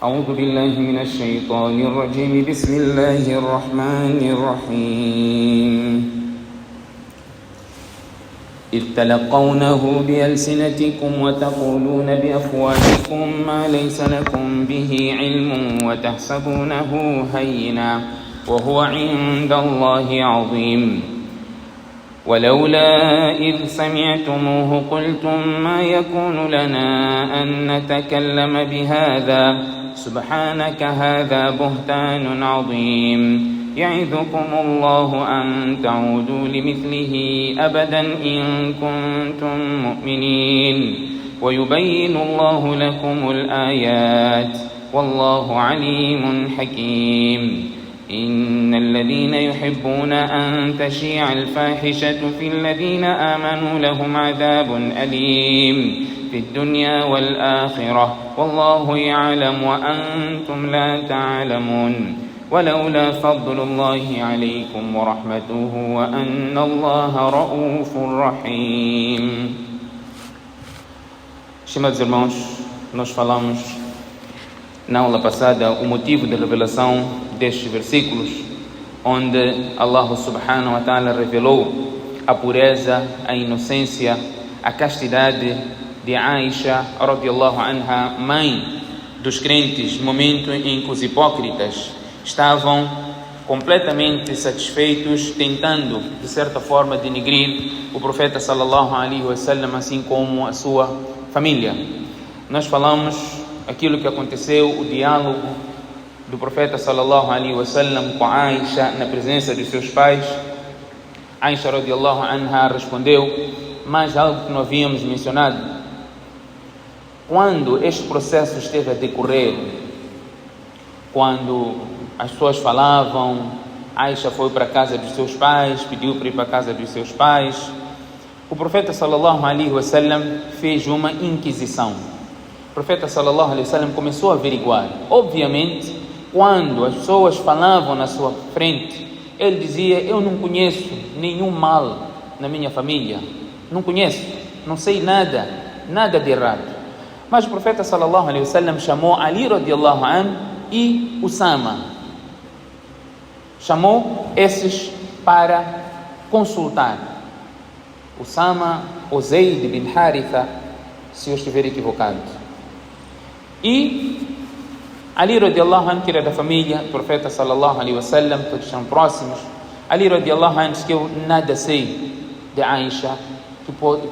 أعوذ بالله من الشيطان الرجيم بسم الله الرحمن الرحيم إذ تلقونه بألسنتكم وتقولون بأفواهكم ما ليس لكم به علم وتحسبونه هينا وهو عند الله عظيم ولولا إذ سمعتموه قلتم ما يكون لنا أن نتكلم بهذا سبحانك هذا بهتان عظيم يعظكم الله أن تعودوا لمثله أبدا إن كنتم مؤمنين ويبين الله لكم الآيات والله عليم حكيم إن الذين يحبون أن تشيع الفاحشة في الذين آمنوا لهم عذاب أليم في الدنيا والآخرة والله يعلم وأنتم لا تعلمون ولولا فضل الله عليكم ورحمته وأن الله رؤوف رحيم. Estimados irmãos, nós falamos na aula passada o motivo de revelação destes versículos, onde Allah subhanahu wa ta'ala revelou a pureza, a inocência, a castidade de Aisha radiallahu anha, mãe dos crentes, no momento em que os hipócritas estavam completamente satisfeitos, tentando de certa forma denigrir o profeta sallallahu alaihi wasallam, assim como a sua família. Nós falamos aquilo que aconteceu, o diálogo do profeta sallallahu alaihi wasallam com Aisha na presença de seus pais. Aisha radiallahu anha respondeu, mas algo que não havíamos mencionado: quando este processo esteve a decorrer, quando as pessoas falavam, Aisha foi para a casa dos seus pais, pediu para ir para a casa dos seus pais, o profeta sallallahu alaihi wasallam fez uma inquisição. O profeta sallallahu alaihi wasallam começou a averiguar. Obviamente, quando as pessoas falavam na sua frente, ele dizia: eu não conheço nenhum mal na minha família, não conheço, não sei nada de errado. Mas o profeta sallallahu alaihi wasallam chamou Ali radiallahu anhu e Usama, chamou esses para consultar. Usama ou Zayd bin Haritha, se eu estiver equivocado. E Ali radiallahu anhu, que era da família do profeta sallallahu alaihi wasallam, todos são próximos. Ali radiallahu anhu disse que eu nada sei de Aisha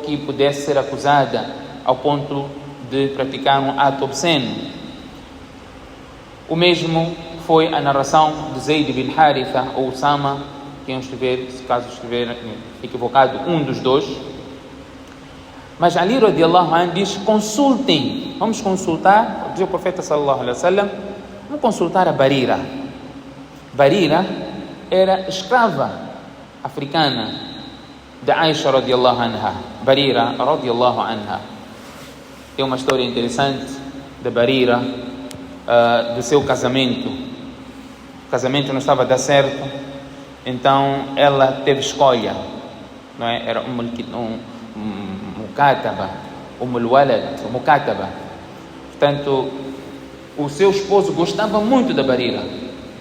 que pudesse ser acusada ao ponto de praticar um ato obsceno. O mesmo foi a narração de Zayd bin Haritha ou Usama, quem estiver, se caso estiver equivocado, um dos dois. Mas Ali radiallahu anhu diz: consultem, vamos consultar, diz o profeta sallallahu alaihi wasallam, vamos consultar a Barira. Barira era escrava africana de Aisha radiallahu anha. Barira radiallahu anha. Tem uma história interessante de Barira, do seu casamento. O casamento não estava a dar certo, então ela teve escolha, não é? Era mukataba, mukataba. Portanto, o seu esposo gostava muito da Barira,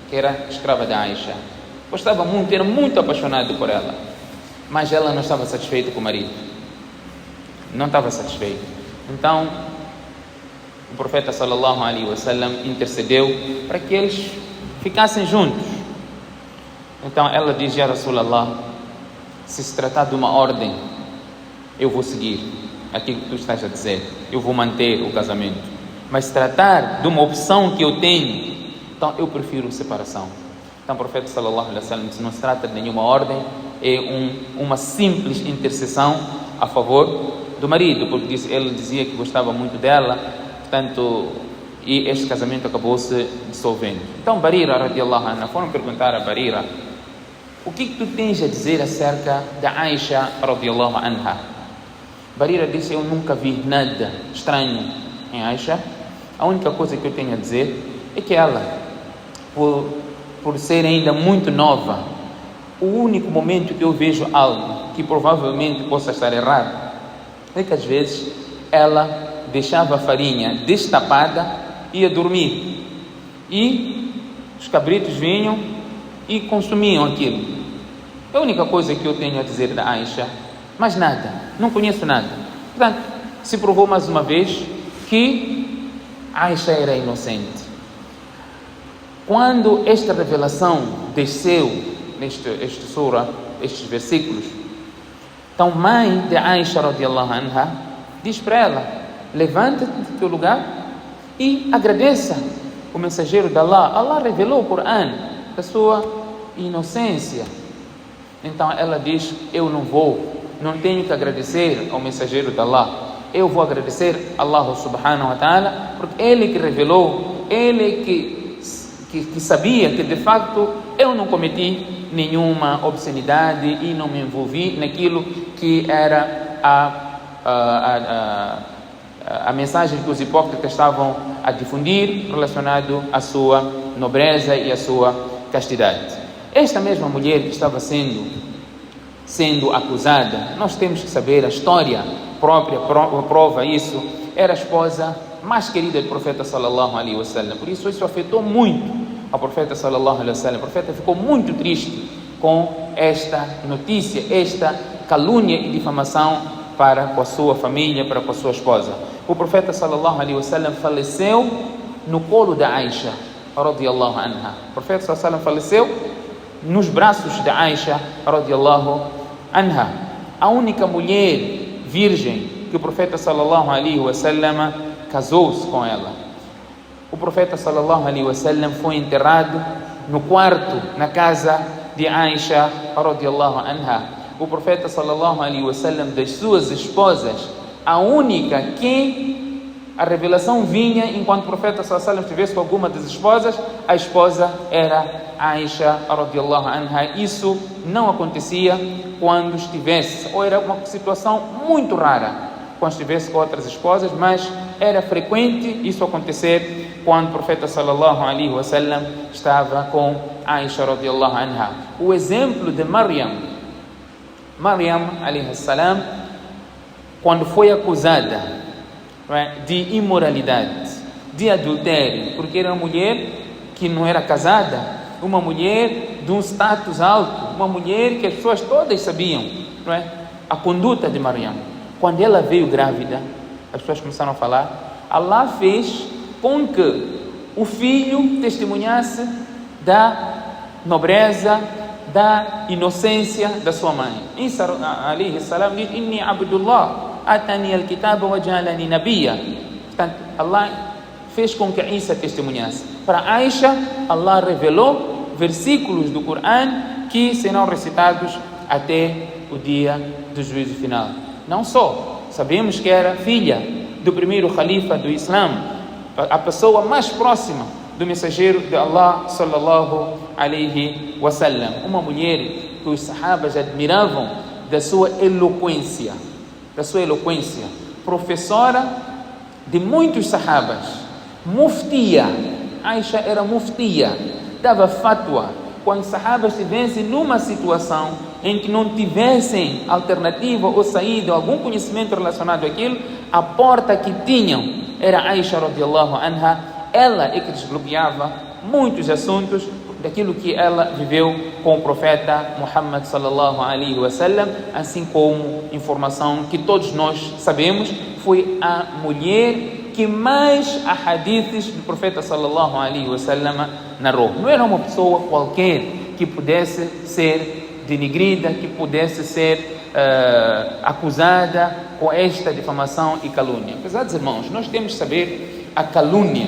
que era escrava da Aisha. Gostava muito, era muito apaixonado por ela. Mas ela não estava satisfeita com o marido. Não estava satisfeita. Então, o profeta sallallahu alaihi wasallam intercedeu para que eles ficassem juntos. Então ela diz: Ya Rasulallah, se tratar de uma ordem, eu vou seguir aquilo que tu estás a dizer, eu vou manter o casamento. Mas se tratar de uma opção que eu tenho, então eu prefiro separação. Então o profeta sallallahu alaihi wasallam disse: não se trata de nenhuma ordem, é uma simples intercessão a favor do marido, porque ele dizia que gostava muito dela, portanto, e este casamento acabou se dissolvendo. Então Barira radiallahu anha, foram perguntar a Barira: o que tu tens a dizer acerca da Aisha radiallahu anha? Barira disse: eu nunca vi nada estranho em Aisha. A única coisa que eu tenho a dizer é que ela, por ser ainda muito nova, o único momento que eu vejo algo que provavelmente possa estar errado é que às vezes ela deixava a farinha destapada ia dormir. E os cabritos vinham e consumiam aquilo. É a única coisa que eu tenho a dizer da Aisha. Mais nada, não conheço nada. Portanto, se provou mais uma vez que Aisha era inocente. Quando esta revelação desceu neste surah, estes versículos, então mãe de Aisha radiallahu anha diz para ela: levanta-te do teu lugar e agradeça o mensageiro de Allah. Allah revelou o Corão da sua inocência. Então ela diz: eu não tenho que agradecer ao mensageiro de Allah. Eu vou agradecer a Allah subhanahu wa ta'ala, porque Ele que revelou, Ele que sabia que de facto eu não cometi nenhuma obscenidade e não me envolvi naquilo que era a mensagem que os hipócritas estavam a difundir relacionado à sua nobreza e à sua castidade. Esta mesma mulher que estava sendo acusada, nós temos que saber, a história própria prova isso, era a esposa mais querida do profeta sallallahu alaihi wasallam. Por isso afetou muito ao profeta sallallahu alaihi wasallam. O profeta ficou muito triste com esta notícia, esta calúnia e difamação para com a sua família, para com a sua esposa. O profeta sallallahu alaihi wasallam faleceu no colo da Aisha radiyallahu anha. O profeta sallallahu alaihi wasallam faleceu nos braços da Aisha radiyallahu anha, a única mulher virgem que o profeta sallallahu alaihi wasallam casou-se com ela. O profeta sallallahu alaihi wasallam foi enterrado no quarto, na casa de Aisha radiyallahu anha. O profeta sallallahu alaihi wasallam, das suas esposas, a única que a revelação vinha enquanto o profeta sallallahu alaihi wasallam estivesse com alguma das esposas, a esposa era Aisha radiyallahu anha. Isso não acontecia quando estivesse, ou era uma situação muito rara quando estivesse com outras esposas, mas era frequente isso acontecer quando o profeta sallallahu alaihi wasallam estava com Aisha radiyallahu anha. O exemplo de Maryam alaihi salam, quando foi acusada de imoralidade, de adultério, porque era uma mulher que não era casada, uma mulher de um status alto, uma mulher que as pessoas todas sabiam, não é? A conduta de Maryam. Quando ela veio grávida, as pessoas começaram a falar, Allah fez com que o filho testemunhasse da nobreza, da inocência da sua mãe. Isa alaihi salam diz: Inni abdullah, atani al-kitaba wa ja'alani nabiyya. Portanto, Allah fez com que Isa testemunhasse. Para Aisha, Allah revelou versículos do Corão que serão recitados até o dia do juízo final. Não só, sabemos que era filha do primeiro califa do Islã, a pessoa mais próxima do mensageiro de Allah sallallahu alaihi wasallam, uma mulher que os sahabas admiravam da sua eloquência, professora de muitos sahabas, muftia. Aisha era muftia, dava fatwa quando os sahabas estivessem numa situação em que não tivessem alternativa ou saída, algum conhecimento relacionado àquilo, a porta que tinham era Aisha radiyallahu anha. Ela é que desbloqueava muitos assuntos daquilo que ela viveu com o profeta Muhammad sallallahu alaihi wasallam, assim como informação que todos nós sabemos, foi a mulher que mais hadiths do profeta sallallahu alaihi wasallam narrou. Não era uma pessoa qualquer que pudesse ser denigrida, que pudesse ser acusada com esta difamação e calúnia. Apesar dos irmãos, nós temos que saber a calúnia,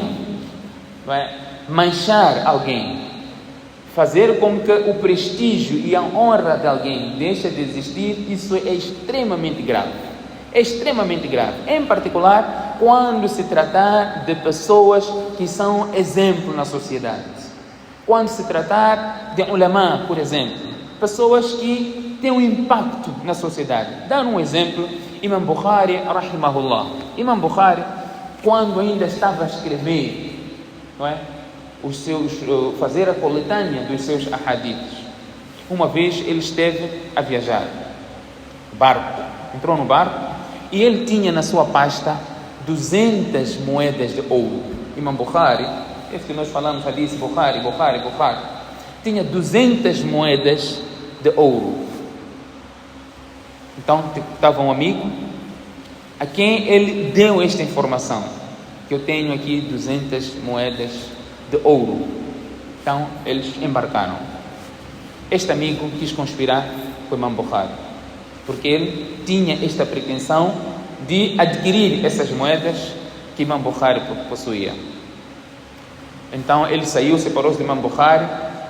manchar alguém, fazer com que o prestígio e a honra de alguém deixe de existir, isso é extremamente grave. É extremamente grave, em particular quando se tratar de pessoas que são exemplo na sociedade. Quando se tratar de ulama, por exemplo, pessoas que têm um impacto na sociedade. Dar um exemplo, Imam Bukhari, rahimahullah. Imam Bukhari, quando ainda estava a escrever, não é? Fazer a coletânea dos seus ahadiths, uma vez ele esteve a viajar, entrou no barco, e ele tinha na sua pasta 200 moedas de ouro. Imam Bukhari, esse que nós falamos, hadith Bukhari, tinha 200 moedas de ouro. Então, estava um amigo a quem ele deu esta informação, que eu tenho aqui 200 moedas de ouro. Então, eles embarcaram. Este amigo quis conspirar com Imam Bukhari, porque ele tinha esta pretensão de adquirir essas moedas que Imam Bukhari possuía. Então, ele saiu, separou-se de Imam Bukhari,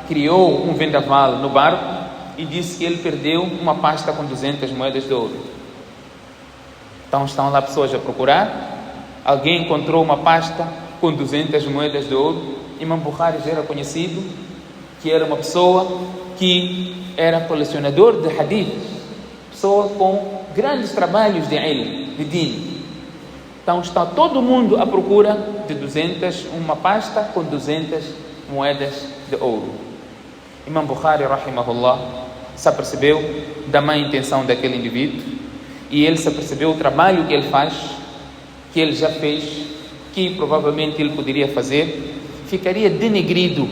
criou um vendaval no barco e disse que ele perdeu uma pasta com 200 moedas de ouro. Então estão lá pessoas a procurar, alguém encontrou uma pasta com 200 moedas de ouro. Imam Bukhari já era conhecido que era uma pessoa que era colecionador de hadith, pessoa com grandes trabalhos de ilm, de din. Então está todo mundo à procura de uma pasta com 200 moedas de ouro. Imam Bukhari, rahimahullah, se apercebeu da má intenção daquele indivíduo e ele se apercebeu o trabalho que ele faz, que ele já fez, que provavelmente ele poderia fazer, ficaria denegrido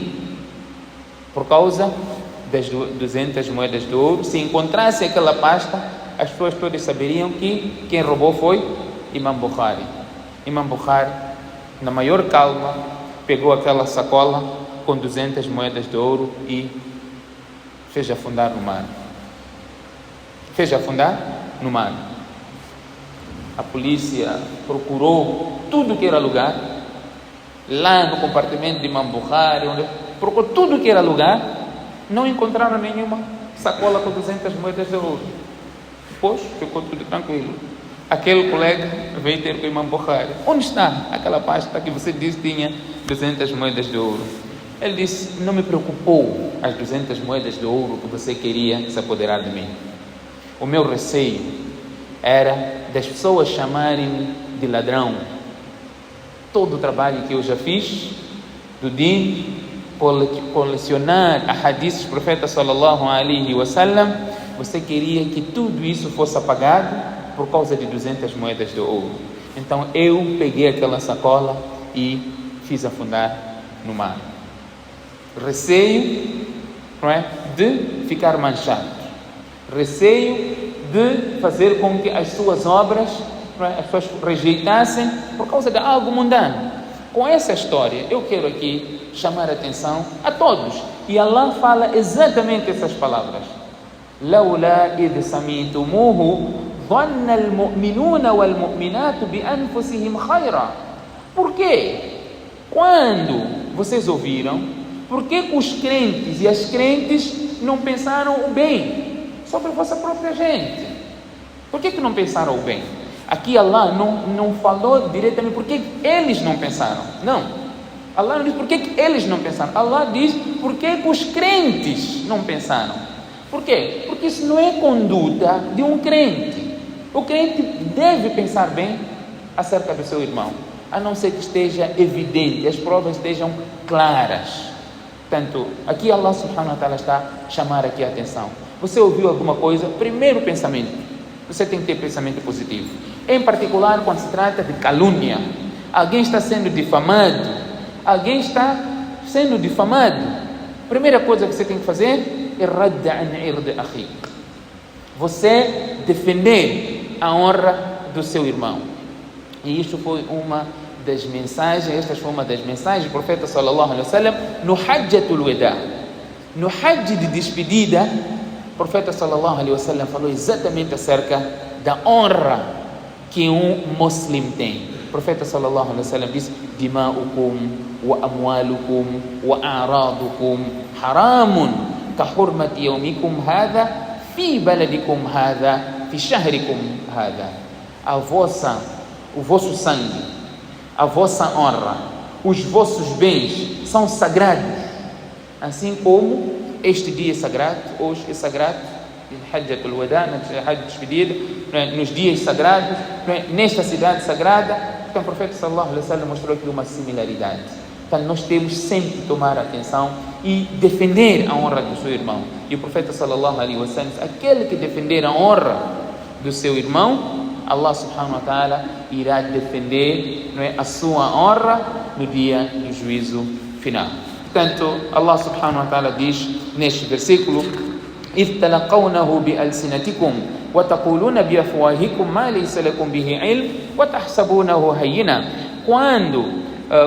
por causa das 200 moedas de ouro. Se encontrasse aquela pasta, as pessoas todas saberiam que quem roubou foi Imam Bukhari. Imam Bukhari, na maior calma, pegou aquela sacola com 200 moedas de ouro e fez afundar no mar. A polícia procurou tudo que era lugar, lá no compartimento de Imam Bukhari, procurou tudo que era lugar, não encontraram nenhuma sacola com 200 moedas de ouro. Depois ficou tudo tranquilo. Aquele colega veio ter com o Imam Bukhari: onde está aquela pasta que você disse tinha 200 moedas de ouro? Ele disse: não me preocupou as 200 moedas de ouro que você queria se apoderar de mim. O meu receio era das pessoas chamarem-me de ladrão. Todo o trabalho que eu já fiz do din, colecionar a hadiths do profeta sallallahu alaihi wasallam, você queria que tudo isso fosse apagado por causa de 200 moedas de ouro. Então eu peguei aquela sacola e fiz afundar no mar. Receio, não é, de ficar manchado, receio de fazer com que as suas obras, não é, as pessoas rejeitassem por causa de algo mundano. Com essa história eu quero aqui chamar a atenção a todos, e Allah fala exatamente essas palavras: لولا إذ سمعتموه ظن المؤمنون والمؤمنات بأنفسهم خيرا. Por quê? Quando vocês ouviram, por que os crentes e as crentes não pensaram o bem sobre a vossa própria gente? Por que não pensaram o bem? Aqui Allah não falou diretamente por que eles não pensaram. Não. Allah não diz por que eles não pensaram. Allah diz por que os crentes não pensaram. Por quê? Porque isso não é conduta de um crente. O crente deve pensar bem acerca do seu irmão, a não ser que esteja evidente, as provas estejam claras. Portanto, aqui Allah subhanahu wa ta'ala está a chamar aqui a atenção. Você ouviu alguma coisa? Primeiro pensamento. Você tem que ter pensamento positivo. Em particular, quando se trata de calúnia. Alguém está sendo difamado. Primeira coisa que você tem que fazer é radd an ird akhik. Você defender a honra do seu irmão. E isto foi uma das mensagens, do profeta sallallahu alaihi wasallam no Hajjatul Wada. No Hajj de despedida, o profeta sallallahu alaihi wasallam falou exatamente acerca da honra que um muslim tem. O profeta sallallahu alaihi wasallam disse: dima'ukum wa amwalukum wa a'radukum haramun ka hurmati yawmikum hadha fi baladikum hadha fi shahrikum hadha. O vosso sangue, a vossa honra, os vossos bens são sagrados, assim como este dia é sagrado, hoje é sagrado, Hajjatul Wada, Hajj despedida, nos dias sagrados, nesta cidade sagrada. Então o profeta sallallahu alaihi wasallam mostrou aqui uma similaridade. Então nós temos sempre que tomar atenção e defender a honra do seu irmão. E o profeta sallallahu alaihi wasallam, aquele que defender a honra do seu irmão, Allah subhanahu wa ta'ala irá defender, não é, a sua honra no dia do juízo final. Portanto, Allah subhanahu wa ta'ala diz neste versículo: إِذْ تَلَقَوْنَهُ بِأَلْسِنَتِكُمْ وَتَقُولُونَ بِأَفْوَاهِكُمْ مَا لَيْسَ لَكُمْ بِهِ عِلْمٌ وَتَحْسَبُونَهُ هَيِّنًا. Quando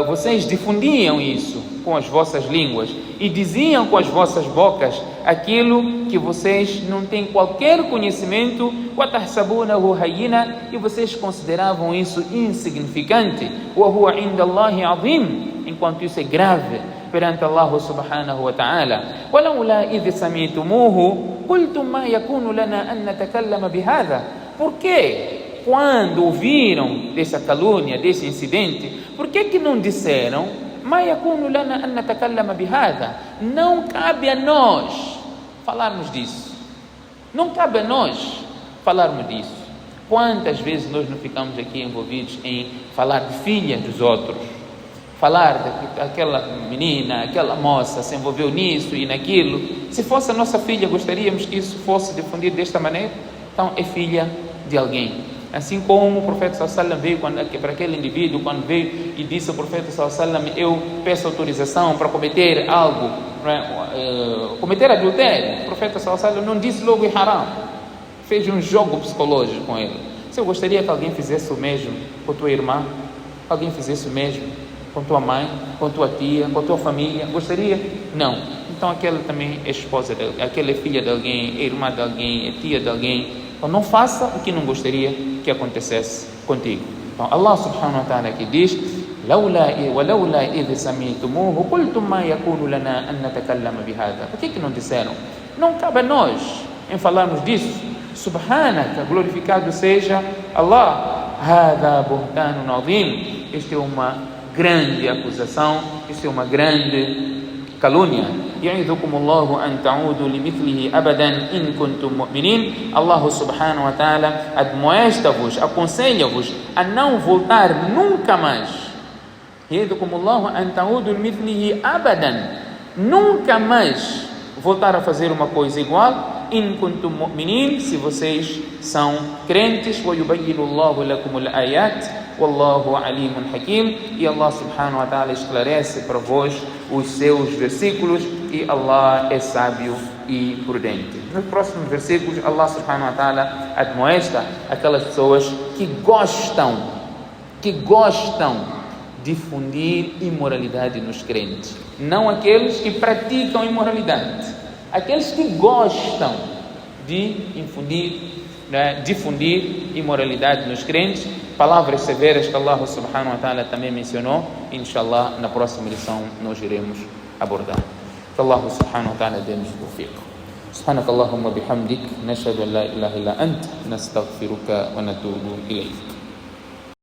vocês difundiam isso com as vossas línguas e diziam com as vossas bocas aquilo que vocês não têm qualquer conhecimento, وَتَحْسَبُونَهُ هَيِّنًا, e vocês consideravam isso insignificante, وَهُوَ عِنْدَ اللَّهِ عَظِيمٌ, enquanto isso é grave perante Allah subhanahu wa ta'ala. وَلَوْلَا إِذْ سَمِعْتُمُوهُ قُلْتُمْ مَا يَكُونُ لَنَا أَن نَتَكَلَّمَ بِهَذَا. Por que, quando ouviram dessa calúnia, desse incidente, por que não disseram: مَا يَكُونُ لَنَا أَن نَتَكَلَّمَ بِهَذَا? Não cabe a nós falarmos disso. Não cabe a nós falarmos disso. Quantas vezes nós não ficamos aqui envolvidos em falar de filha dos outros? Falar daquela menina, aquela moça se envolveu nisso e naquilo. Se fosse a nossa filha, gostaríamos que isso fosse difundido desta maneira? Então é filha de alguém. Assim como o profeta sallallahu alaihi wasallam veio para aquele indivíduo, quando veio e disse ao profeta sallallahu alaihi wasallam: eu peço autorização para cometer algo, cometer adultério. O profeta sallallahu alaihi wasallam não disse logo haram, fez um jogo psicológico com ele. Se eu gostaria que alguém fizesse o mesmo com tua irmã, alguém fizesse o mesmo com tua mãe, com tua tia, com tua família, gostaria? Não. Então aquela também é esposa de alguém, aquela é filha de alguém, é irmã de alguém, é tia de alguém. Então não faça o que não gostaria que acontecesse contigo. Então Allah subhanahu wa ta'ala aqui diz: وَلَوْلَا إِذْ سَمِعْتُمُوهُ قُلْتُمْ مَا يَكُونُ لَنَا أَن نَتَكَلَّمَ بِهَذَا. Por que não disseram? Não cabe a nós em falarmos disso. Subhanaka, glorificado seja Allah. هَذَا بُهْتَانٌ عَظِيمٌ. Esta é uma grande acusação, isso é uma grande calúnia. يَعِظُكُمُ اللَّهُ أَن تَعُودُوا لِمِثْلِهِ أَبَدًا إِن كُنتُم مُؤْمِنِينَ. Allah subhanahu wa ta'ala admoesta-vos, aconselha-vos a não voltar nunca mais. يَعِظُكُمُ اللَّهُ أَن تَعُودُوا لِمِثْلِهِ أَبَدًا, nunca mais voltar a fazer uma coisa igual. إِن كُنتُم مُؤْمِنِينَ, se vocês são crentes. وَيُبَيِّنُ اللَّهُ لَكُمُ الْآيَاتِ Wallahu alimun hakim. E Allah subhanahu wa ta'ala esclarece para vós os seus versículos, e Allah é sábio e prudente. Nos próximos versículos, Allah subhanahu wa ta'ala admoesta aquelas pessoas que gostam de difundir imoralidade nos crentes. Não aqueles que praticam imoralidade, aqueles que gostam de difundir imoralidade nos crentes. Palavras severas que Allah subhanahu wa ta'ala também mencionou. Inshallah, na próxima lição nós iremos abordar. Que Allah subhanahu wa ta'ala dê-nos tawfiq. Subhanakallahumma bihamdik, nashhadu an la ilaha illa ant, nastaghfiruka wa natubu ilayk.